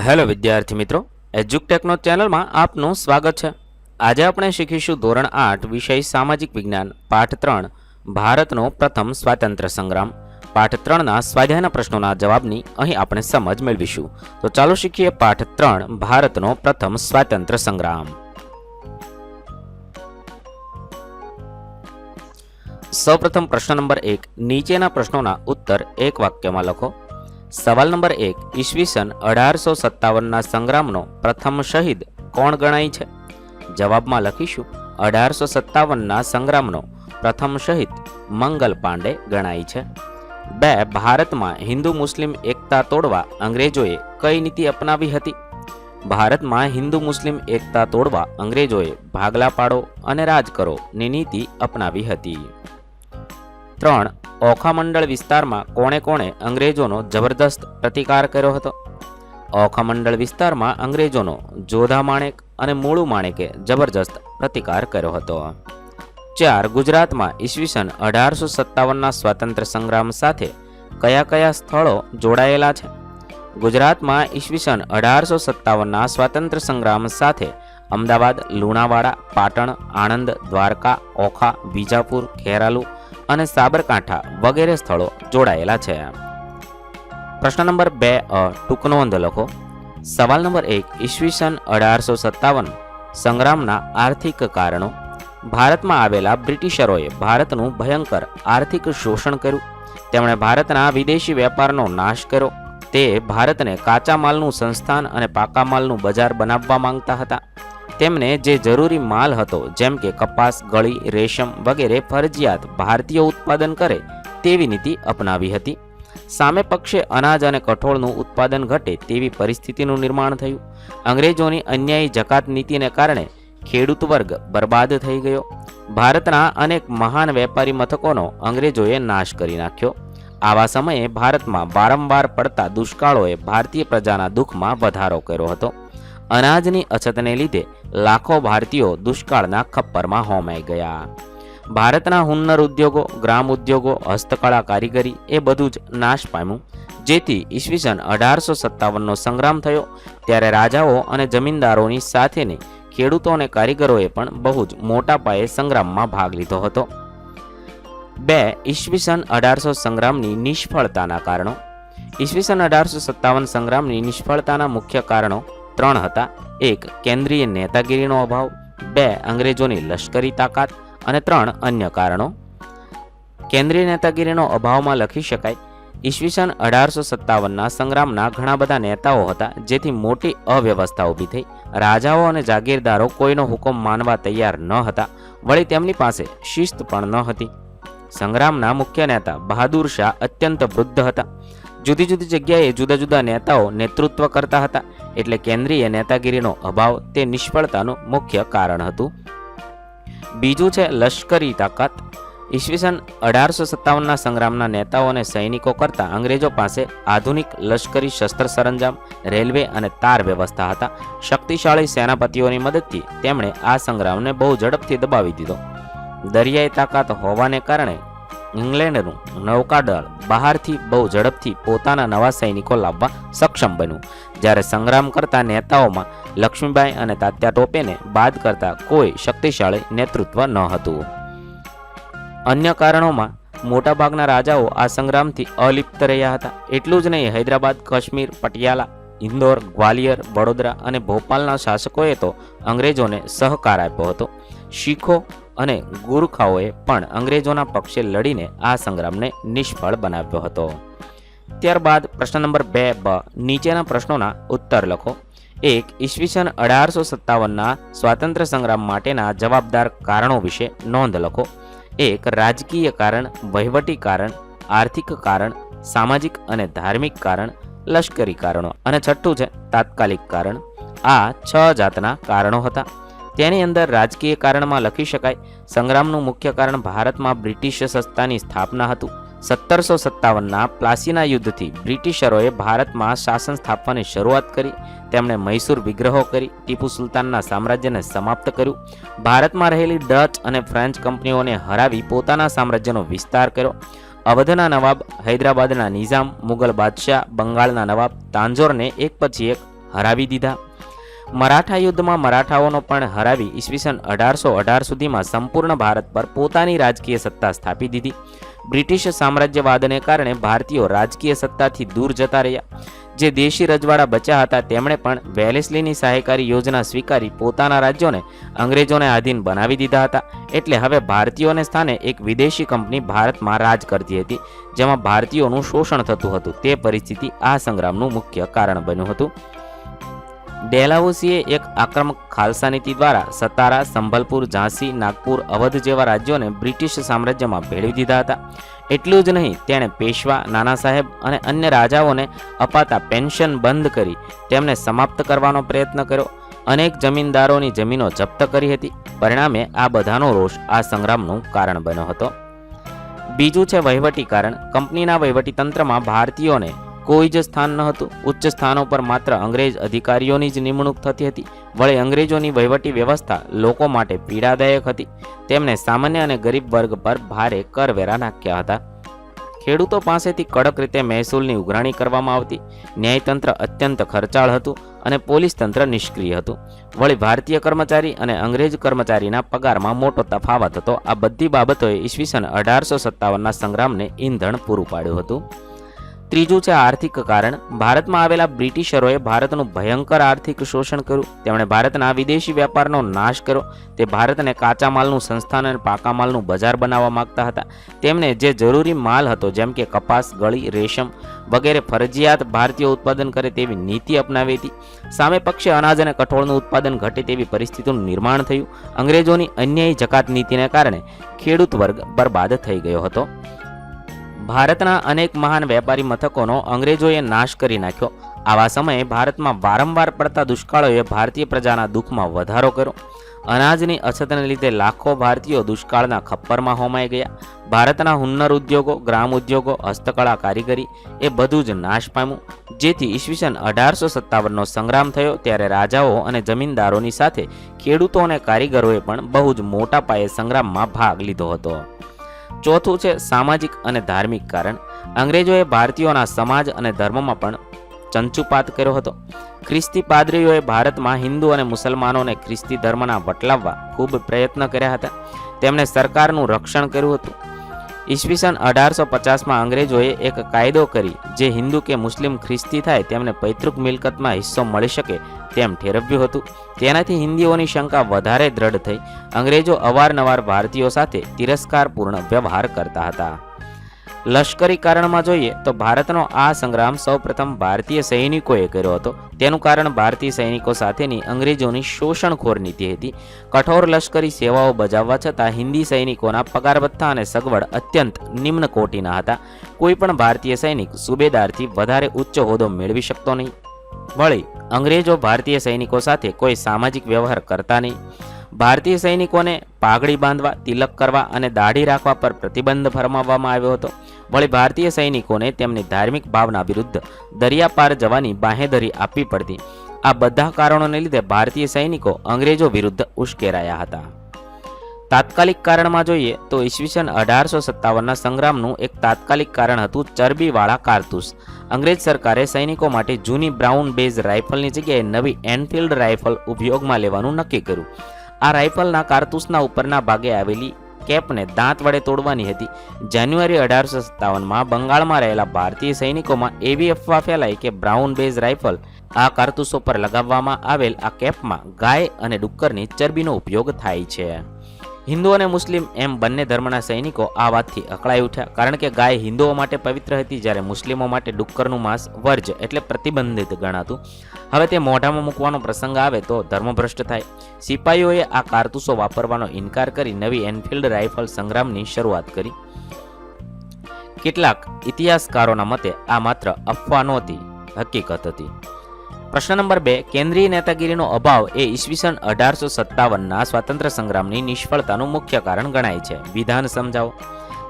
Hello વિદ્યાર્થી મિત્રો, એજ્યુકટેકનો ચેનલમાં આપનું સ્વાગત છે। આજે આપણે શીખીશું ધોરણ 8 વિષય સામાજિક વિજ્ઞાન પાઠ 3 ભારતનો પ્રથમ સ્વાતંત્ર્ય સંગ્રામ। પાઠ 3ના સ્વાધ્યાયના પ્રશ્નોના જવાબની અહીં આપણે સમજ મેળવીશું। તો ચાલો શીખીએ પાઠ 3 ભારતનો પ્રથમ સ્વાતંત્ર્ય સંગ્રામ। સૌપ્રથમ પ્રશ્ન નંબર 1, નીચેના પ્રશ્નોના ઉત્તર એક વાક્યમાં લખો। સવાલ નંબર 1, ઈસવીસન 1857ના સંગ્રામનો પ્રથમ શહીદ કોણ ગણાય છે? જવાબમાં લખીશું 1857ના સંગ્રામનો પ્રથમ શહીદ મંગલ પાંડે ગણાય છે। 2, ભારતમાં હિન્દુ મુસ્લિમ એકતા તોડવા અંગ્રેજોએ કઈ નીતિ અપનાવી હતી? ભારતમાં હિન્દુ મુસ્લિમ એકતા તોડવા અંગ્રેજોએ ભાગલા પાડો અને રાજ કરો ની નીતિ અપનાવી હતી। 3, ઓખામંડળ વિસ્તારમાં કોણે કોણે અંગ્રેજોનો જબરદસ્ત પ્રતિકાર કર્યો હતો? ઓખામંડળ વિસ્તારમાં અંગ્રેજોનો જોધા માણેક અને મૂળુ માણેકે જબરજસ્ત પ્રતિકાર કર્યો હતો। 4, ગુજરાતમાં ઈસવીસન 1857ના સ્વાતંત્ર્ય સંગ્રામ સાથે કયા કયા સ્થળો જોડાયેલા છે? ગુજરાતમાં ઈસવીસન 1857ના સ્વાતંત્ર્ય સંગ્રામ સાથે અમદાવાદ, લુણાવાડા, પાટણ, આણંદ, દ્વારકા, ઓખા, બીજાપુર, ખેરાલુ અને સાબરકાંઠા વગેરે સ્થળો જોડાયેલા છે। પ્રશ્ન નંબર 2 ટૂંક નોંધ લખો। સવાલ નંબર 1, ઈસવીસન 1857 સંગ્રામના આર્થિક કારણો। ભારતમાં આવેલા બ્રિટિશરોએ ભારતનું ભયંકર આર્થિક શોષણ કર્યું। તેમણે ભારતના વિદેશી વેપારનો નાશ કર્યો। તે ભારતને કાચા માલનું સંસ્થાન અને પાકા માલનું બજાર બનાવવા માંગતા હતા। તેમને જે જરૂરી માલ હતો જેમ કે કપાસ, ગળી, રેશમ વગેરે ફરજિયાત ભારતીય ઉત્પાદન કરે તેવી નીતિ અપનાવી હતી। સામે પક્ષે અનાજ અને કઠોળનું ઉત્પાદન ઘટે તેવી પરિસ્થિતિનું નિર્માણ થયું। અંગ્રેજોની અન્યાયી જકાત નીતિને કારણે ખેડૂત વર્ગ બરબાદ થઈ ગયો। ભારતના અનેક મહાન વેપારી મથકોનો અંગ્રેજોએ નાશ કરી નાખ્યો। આવા સમયે ભારતમાં વારંવાર પડતા દુષ્કાળોએ ભારતીય પ્રજાના દુઃખમાં વધારો કર્યો હતો। અનાજની અછતને લીધે લાખો ભારતીયો દુષ્કાળના ખપ્પરમાં હોમાઈ ગયા। ભારતના હુન્નર ઉદ્યોગો, ગ્રામ ઉદ્યોગો, હસ્તકળા, કારીગરી એ બધું જ નાશ પામ્યું। જેથી ઈસવીસન 1857નો સંગ્રામ થયો ત્યારે રાજાઓ અને જમીનદારોની સાથેની ખેડૂતો અને કારીગરોએ પણ બહુ જ મોટા પાયે સંગ્રામમાં ભાગ લીધો હતો। 2, ઈસવીસન 1800 સંગ્રામની નિષ્ફળતાના કારણો। ઈસવીસન 1857 સંગ્રામની નિષ્ફળતાના મુખ્ય કારણો 3 હતા। 1, કેન્દ્રીય નેતાગીરીનો અભાવ, 2, અંગ્રેજોની લશ્કરી તાકાત અને 3, અન્ય કારણો। કેન્દ્રીય નેતાગીરીનો અભાવમાં લખી શકાય ઈસવીસન 1857ના સંગ્રામના ઘણા બધા નેતાઓ હતા જેથી મોટી અવ્યવસ્થા ઊભી થઈ। રાજાઓ અને જાગીરદારો કોઈનો હુકમ માનવા તૈયાર ન હતા, વળી તેમની પાસે શિસ્ત પણ ન હતી। સંગ્રામના મુખ્ય નેતા બહાદુર શાહ અત્યંત વૃદ્ધ હતા। જુદી જુદી જગ્યાએ જુદા જુદા નેતાઓ નેતૃત્વ કરતા હતા, એટલે કેન્દ્રીય નેતાગીરીનો અભાવ તે નિષ્ફળતાનું મુખ્ય કારણ હતું। બીજું છે લશ્કરી તાકાત। ઈસવીસન 1857ના સંગ્રામના નેતાઓ અને સૈનિકો કરતાં અંગ્રેજો પાસે આધુનિક લશ્કરી શસ્ત્ર સરંજામ, રેલવે અને તાર વ્યવસ્થા હતા। શક્તિશાળી સેનાપતિઓની મદદથી તેમણે આ સંગ્રામને બહુ ઝડપથી દબાવી દીધો। દરિયાઈ તાકાત હોવાને કારણે ઇંગ્લેન્ડનું નૌકાદળ બહારથી બહુ ઝડપથી પોતાના નવા સૈનિકો લાવવા સક્ષમ બન્યું, જ્યારે સંગ્રામ કરતા નેતાઓમાં લક્ષ્મીબાઈ અને તાત્યા ટોપેને બાદ કરતા કોઈ શક્તિશાળી નેતૃત્વ ન હતું। અન્ય કારણોમાં મોટાભાગના રાજાઓ આ સંગ્રામથી અલિપ્ત રહ્યા હતા। એટલું જ નહીં, હૈદરાબાદ, કાશ્મીર, પટિયાલા, ઇન્દોર, ગ્વાલિયર, વડોદરા અને ભોપાલના શાસકોએ તો અંગ્રેજોને સહકાર આપ્યો હતો। શીખો અને ગુરખાઓએ પણ અંગ્રેજોના પક્ષે લડીને આ સંગ્રામને નિષ્ફળ બનાવ્યો હતો। ત્યારબાદ પ્રશ્ન નંબર 2 નીચેના પ્રશ્નોના ઉત્તર લખો। 1, ઈસવીસન 1857ના સ્વાતંત્ર્ય સંગ્રામ માટેના જવાબદાર કારણો વિશે નોંધ લખો। 1, રાજકીય કારણ, વહીવટી કારણ, આર્થિક કારણ, સામાજિક અને ધાર્મિક કારણ, લશ્કરી કારણો અને 6 છે તાત્કાલિક કારણ। આ 6 જાતના કારણો હતા। તેની અંદર રાજકીય કારણમાં લખી શકાય સંગ્રામનું મુખ્ય કારણ ભારતમાં બ્રિટિશ સત્તાની સ્થાપના હતું। 1757ના પ્લાસીના યુદ્ધથી બ્રિટિશરોએ ભારતમાં શાસન સ્થાપવાની શરૂઆત કરી। તેમણે મૈસૂર વિગ્રહો કરી ટીપુ સુલતાનના સામ્રાજ્યને સમાપ્ત કર્યું। ભારતમાં રહેલી ડચ અને ફ્રેન્ચ કંપનીઓને હરાવી પોતાના સામ્રાજ્યનો વિસ્તાર કર્યો। અવધના નવાબ, હૈદરાબાદના નિઝામ, મુગલ બાદશાહ, બંગાળના નવાબ તાંજોરને એક પછી એક હરાવી દીધા. મરાઠા યુદ્ધમાં મરાઠાઓનો પણ હરાવી ઈસવીસન 1818 સુધીમાં સંપૂર્ણ ભારત પર પોતાની રાજકીય સત્તા સ્થાપી દીધી. બ્રિટિશ સામ્રાજ્યવાદને કારણે ભારતીયો રાજકીય સત્તાથી દૂર જતા રહ્યા. જે દેશી રજવાડા બચ્યા હતા તેમણે પણ વેલેસ્લીની સહાયકારી યોજના સ્વીકારી પોતાના રાજ્યોને અંગ્રેજોને આધીન બનાવી દીધા હતા. એટલે હવે ભારતીયોને સ્થાને એક વિદેશી કંપની ભારતમાં રાજ કરતી હતી, જેમાં ભારતીયોનું શોષણ થતું હતું. તે પરિસ્થિતિ આ સંગ્રામનું મુખ્ય કારણ બન્યું હતું. ડેલહાઉસીએ એક આક્રમક ખાલસા નીતિ દ્વારા સતારા, સંભલપુર, ઝાંસી, નાગપુર, અવધ જેવા રાજ્યોને બ્રિટિશ સામ્રાજ્યમાં ભેળવી દીધા હતા. એટલું જ નહીં, તેણે પેશવા, નાના સાહેબ અને અન્ય રાજાઓને અપાતા પેન્શન બંધ કરી તેમને સમાપ્ત કરવાનો પ્રયત્ન કર્યો. અનેક જમીનદારોની જમીનો જપ્ત કરી હતી. પરિણામે આ બધાનો રોષ આ સંગ્રામનું કારણ બન્યો હતો. બીજું છે વહીવટી કારણ. કંપનીના વહીવટીતંત્રમાં ભારતીયોને કોઈ જ સ્થાન ન હતું. ઉચ્ચ સ્થાનો પર માત્ર અંગ્રેજ અધિકારીઓની જ નિમણૂક થતી હતી. વળી અંગ્રેજોની વહીવટી વ્યવસ્થા લોકો માટે પીડાદાયક હતી. તેમને સામાન્ય અને ગરીબ વર્ગ પર ભારે કરવેરા નાખ્યા હતા. ખેડૂતો પાસેથી કડક રીતે મહેસૂલની ઉઘરાણી કરવામાં આવતી. ન્યાયતંત્ર અત્યંત ખર્ચાળ હતું અને પોલીસ તંત્ર નિષ્ક્રિય હતું. વળી ભારતીય કર્મચારી અને અંગ્રેજ કર્મચારીના પગારમાં મોટો તફાવત હતો. આ બધી બાબતોએ ઈસવીસન 1857ના સંગ્રામને ઈંધણ પૂરું પાડ્યું હતું. ત્રીજું છે આર્થિક કારણ. ભારતમાં આવેલા બ્રિટિશરોએ ભારતનું ભયંકર આર્થિક શોષણ કર્યું. તેમણે ભારતના વિદેશી વેપારનો નાશ કર્યો. તે ભારતને કાચા માલનું સંસ્થાન અને પાકા માલનું બજાર બનાવવા માંગતા હતા. તેમને જે જરૂરી માલ હતો, જેમ કે કપાસ, ગળી, રેશમ વગેરે ફરજિયાત ભારતીયો ઉત્પાદન કરે તેવી નીતિ અપનાવી હતી. સામે પક્ષે અનાજ અને કઠોળનું ઉત્પાદન ઘટે તેવી પરિસ્થિતિનું નિર્માણ થયું. અંગ્રેજોની અન્યાયી જકાત નીતિને કારણે ખેડૂત વર્ગ બરબાદ થઈ ગયો હતો. ભારતના અનેક મહાન વેપારી મથકોનો અંગ્રેજોએ નાશ કરી નાખ્યો. આવા સમયે ભારતમાં વારંવાર પડતા દુષ્કાળોએ ભારતીય પ્રજાના દુઃખમાં વધારો કર્યો. અનાજની અછતને લીધે લાખો ભારતીયો દુષ્કાળના ખપ્પરમાં હોમાઈ ગયા. ભારતના હુન્નર ઉદ્યોગો, ગ્રામ ઉદ્યોગો, હસ્તકળા, કારીગરી એ બધું જ નાશ પામ્યું. જેથી ઈસવીસન 1857નો સંગ્રામ થયો ત્યારે રાજાઓ અને જમીનદારોની સાથે ખેડૂતો અને કારીગરોએ પણ બહુ જ મોટા પાયે સંગ્રામમાં ભાગ લીધો હતો. ચોથું છે સામાજિક અને ધાર્મિક કારણ. અંગ્રેજોએ ભારતીયોના સમાજ અને ધર્મમાં પણ ચંચુપાત કર્યો હતો. ખ્રિસ્તી પાદરીઓએ ભારતમાં હિન્દુ અને મુસલમાનોને ખ્રિસ્તી ધર્મના વટલાવવા ખૂબ પ્રયત્ન કર્યા હતા. તેમણે સરકારનું રક્ષણ કર્યું હતું. ઈસવીસન 1850માં અંગ્રેજોએ એક કાયદો કરી જે હિન્દુ કે મુસ્લિમ ખ્રિસ્તી થાય તેમને પૈતૃક મિલકતમાં હિસ્સો મળી શકે તેમ ઠેરવ્યું હતું. તેનાથી હિન્દીઓની શંકા વધારે દ્રઢ થઈ. અંગ્રેજો અવારનવાર ભારતીયો સાથે તિરસ્કારપૂર્ણ વ્યવહાર કરતા હતા. લશ્કરી કારણમાં જોઈએ તો ભારતનો આ સંગ્રામ સૌપ્રથમ ભારતીય સૈનિકોએ કર્યો હતો. તેનું કારણ ભારતીય સૈનિકો સાથેની અંગ્રેજોની શોષણખોર નીતિ હતી. કઠોર લશ્કરી સેવાઓ બજાવવા છતાં હિન્દી સૈનિકોના પગાર ભથ્થા અને સગવડ અત્યંત નિમ્ન કોટીના હતા. કોઈ પણ ભારતીય સૈનિક સુબેદારથી વધારે ઉચ્ચ હોદ્દો મેળવી શકતો નહીં. વળી અંગ્રેજો ભારતીય સૈનિકો સાથે કોઈ સામાજિક વ્યવહાર કરતા નહીં. ભારતીય સૈનિકોને પાઘડી બાંધવા, તિલક કરવા અને દાઢી રાખવા પર પ્રતિબંધ ફરમાવવામાં આવ્યો હતો. વળી ભારતીય સૈનિકોને તેમની ધાર્મિક ભાવના વિરુદ્ધ દરિયા પાર જવાની બાંહેધરી આપવી પડતી. આ બધા કારણોને લીધે ભારતીય સૈનિકો અંગ્રેજો વિરુદ્ધ ઉશ્કેરાયા હતા. તાત્કાલિક કારણમાં જોઈએ તો ઈસવીસન 1857ના સંગ્રામનું એક તાત્કાલિક કારણ હતું ચરબીવાળા કારતૂસ. અંગ્રેજ સરકારે સૈનિકો માટે જૂની બ્રાઉન બેઝ રાઇફલની જગ્યાએ નવી એનફિલ્ડ રાઇફલ ઉપયોગમાં લેવાનું નક્કી કર્યું. આ રાઇફલના કારતૂસના ઉપરના ભાગે આવેલી કેપને દાંત વડે તોડવાની હતી. જાન્યુઆરી 1857માં બંગાળમાં રહેલા ભારતીય સૈનિકોમાં એવી અફવા ફેલાઈ કે બ્રાઉન બેઝ રાઇફલ આ કારતૂસો પર લગાવવામાં આવેલ આ કેપમાં ગાય અને ડુક્કરની ચરબીનો ઉપયોગ થાય છે. હિન્દુ અને મુસ્લિમ એમ બંને ધર્મના સૈનિકો આ વાતથી અકળાઈ ઉઠ્યા, કારણ કે ગાય હિન્દુઓ માટે પવિત્ર હતી જ્યારે મુસ્લિમો માટે ડુક્કરનું માંસ વર્જ એટલે પ્રતિબંધિત ગણાતું. હવે તે મોઢામાં મૂકવાનો પ્રસંગ આવે તો ધર્મભ્રષ્ટ થાય. સિપાહીઓએ આ કારતૂસો વાપરવાનો ઇનકાર કરી નવી એનફિલ્ડ રાઇફલ સંગ્રામની શરૂઆત કરી. કેટલાક ઇતિહાસકારોના મતે આ માત્ર અફવા નહોતી, હકીકત હતી. પ્રશ્ન નંબર 2, કેન્દ્રીય નેતાગીરીનો અભાવ એ ઈસવીસન 1857ના સ્વાતંત્ર્ય સંગ્રામની નિષ્ફળતાનું મુખ્ય કારણ ગણાય છે. વિધાન સમજાવો.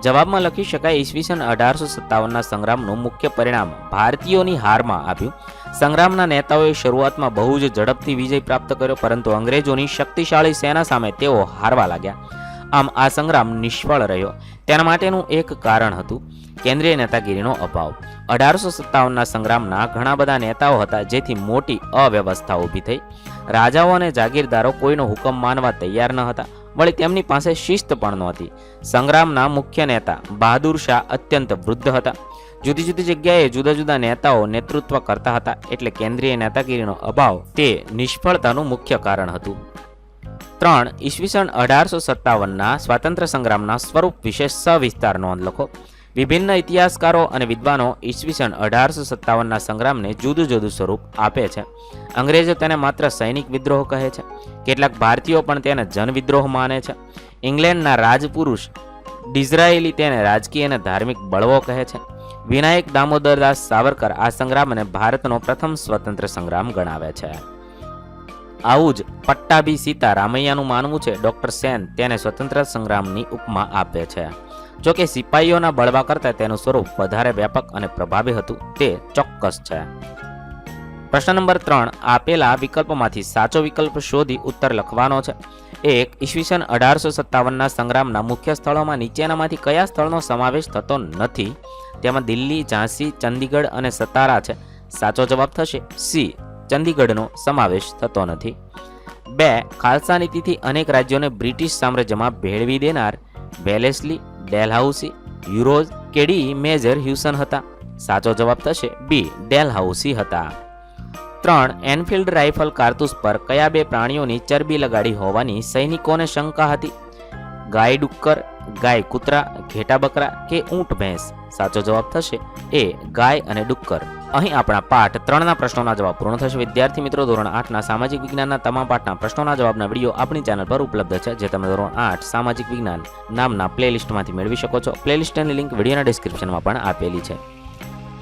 જવાબમાં લખી શકાય, ઈસવીસન 1857ના સંગ્રામનું મુખ્ય પરિણામ ભારતીયોની હારમાં આવ્યું. સંગ્રામના નેતાઓએ શરૂઆતમાં બહુ જ ઝડપથી વિજય પ્રાપ્ત કર્યો, પરંતુ અંગ્રેજોની શક્તિશાળી સેના સામે તેઓ હારવા લાગ્યા. આમ આ સંગ્રામ નિષ્ફળ રહ્યો. તેના માટેનું એક કારણ હતું કેન્દ્રીય નેતાગીરીનો અભાવ. 1857ના સંગ્રામના ઘણા બધા નેતાઓ હતા, જેથી મોટી અવ્યવસ્થા ઊભી થઈ. રાજાઓ અને જાગીરદારો કોઈનો હુકમ માનવા તૈયાર ન હતા. વળી તેમની પાસે શિસ્ત પણ નહોતી. સંગ્રામના મુખ્ય નેતા બહાદુર શાહ અત્યંત વૃદ્ધ હતા. જુદી જુદી જગ્યાએ જુદા જુદા નેતાઓ નેતૃત્વ કરતા હતા, એટલે કેન્દ્રીય નેતાગીરીનો અભાવ તે નિષ્ફળતાનું મુખ્ય કારણ હતું. 3. ઈસવીસન 1857ના સ્વાતંત્ર્ય સંગ્રામના સ્વરૂપ વિશે સવિસ્તાર નોંધ લખો. વિભિન્ન ઇતિહાસકારો અને વિદ્વાનો ઈસવીસન 1857ના સંગ્રામને જુદું જુદું સ્વરૂપ આપે છે. અંગ્રેજો તેને માત્ર સૈનિક વિદ્રોહ કહે છે. કેટલાક ભારતીયો પણ તેને જનવિદ્રોહ માને છે. ઇંગ્લેન્ડના રાજપુરુષ ડિઝરાયેલી તેને રાજકીય અને ધાર્મિક બળવો કહે છે. વિનાયક દામોદરદાસ સાવરકર આ સંગ્રામને ભારતનો પ્રથમ સ્વતંત્ર સંગ્રામ ગણાવે છે. આવું જ પટ્ટાભી સીતા રામૈયાનું માનવું છે. ડોક્ટર સેન તેને સ્વતંત્ર સંગ્રામની ઉપમા આપે છે. જો કે સિપાહીઓના બળવા કરતાં તેનું સ્વરૂપ વધારે વ્યાપક અને પ્રભાવી હતું તે ચોક્કસ છે. પ્રશ્ન નંબર 3. આપેલા વિકલ્પોમાંથી સાચો વિકલ્પ શોધી ઉત્તર લખવાનો છે. 1. ઈસવીસન 1857ના સંગ્રામના મુખ્ય સ્થળોમાં નીચેનામાંથી કયા સ્થળનો સમાવેશ થતો નથી? તેમાં દિલ્હી, ઝાંસી, ચંદીગઢ અને સતારા છે. સાચો જવાબ થશે સી, ચંદીગઢનો સમાવેશ થતો નથી. 2. ખાલસા નીતિથી અનેક રાજ્યોને બ્રિટિશ સામ્રાજ્યમાં ભેળવી દેનાર વેલેસ્લી, ડેલહાઉસી, યુરોઝ કે ડી મેજર હ્યુસન હતા? સાચો જવાબ થશે બી, ડેલહાઉસી હતા. 3. એનફિલ્ડ રાઇફલ કારતૂસ પર કયા બે પ્રાણીઓની ચરબી લગાડી હોવાની સૈનિકોને શંકા હતી? ગાય ડુક્કર, ગાય કૂતરા, ઘેટા બકરા કે ઊંટ ભેંસ? સાચો જવાબ થશે એ, ગાય અને ડુક્કર. અહીં આપણા પાઠ 3ના પ્રશ્નોના જવાબ પૂર્ણ થશે. વિદ્યાર્થી મિત્રો, ધોરણ 8ના સામાજિક વિજ્ઞાનના તમામ પાઠના પ્રશ્નોના જવાબના વિડીયો આપણી ચેનલ પર ઉપલબ્ધ છે, જે તમે ધોરણ 8 સામાજિક વિજ્ઞાન નામના પ્લેલિસ્ટમાંથી મેળવી શકો છો. પ્લેલિસ્ટની લિંક વિડીયોના ડિસ્ક્રિપ્શનમાં પણ આપેલી છે.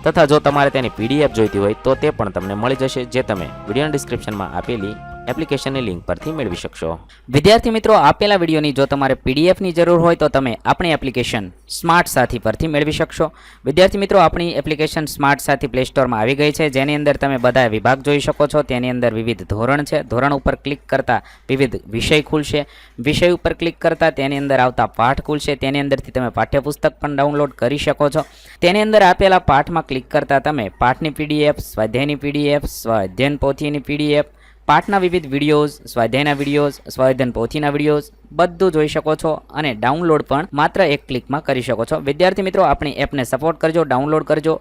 તથા જો તમારે તેની પીડીએફ જોઈતી હોય તો તે પણ તમને મળી જશે, જે તમે વિડીયોના ડિસ્ક્રિપ્શનમાં આપેલી એપ્લિકેશનની લિંક પરથી મેળવી શકશો. વિદ્યાર્થી મિત્રો, આપેલા વિડીયોની જો તમારે પીડીએફની જરૂર હોય તો તમે આપણી એપ્લિકેશન સ્માર્ટ સાથી પરથી મેળવી શકશો. વિદ્યાર્થી મિત્રો, આપણી એપ્લિકેશન સ્માર્ટ સાથી પ્લે સ્ટોરમાં આવી ગઈ છે, જેની અંદર તમે બધા વિભાગ જોઈ શકો છો. તેની અંદર વિવિધ ધોરણ છે. ધોરણ ઉપર ક્લિક કરતાં વિવિધ વિષય ખુલશે. વિષય ઉપર ક્લિક કરતાં તેની અંદર આવતા પાઠ ખુલશે. તેની અંદરથી તમે પાઠ્યપુસ્તક પણ ડાઉનલોડ કરી શકો છો. તેની અંદર આપેલા પાઠમાં ક્લિક કરતાં તમે પાઠની પીડીએફ, સ્વાધ્યાયની પીડીએફ, સ્વાધ્યાયન પોથીની પીડીએફ, પાઠના વિવિધ વિડીયોઝ, સ્વાધ્યાયના વિડીયોઝ, સ્વાધ્યાયન પોથીના વિડીયોઝ બધું જોઈ શકો છો અને ડાઉનલોડ પણ માત્ર એક ક્લિકમાં કરી શકો છો. વિદ્યાર્થી મિત્રો, આપણી એપને સપોર્ટ કરજો, ડાઉનલોડ કરજો.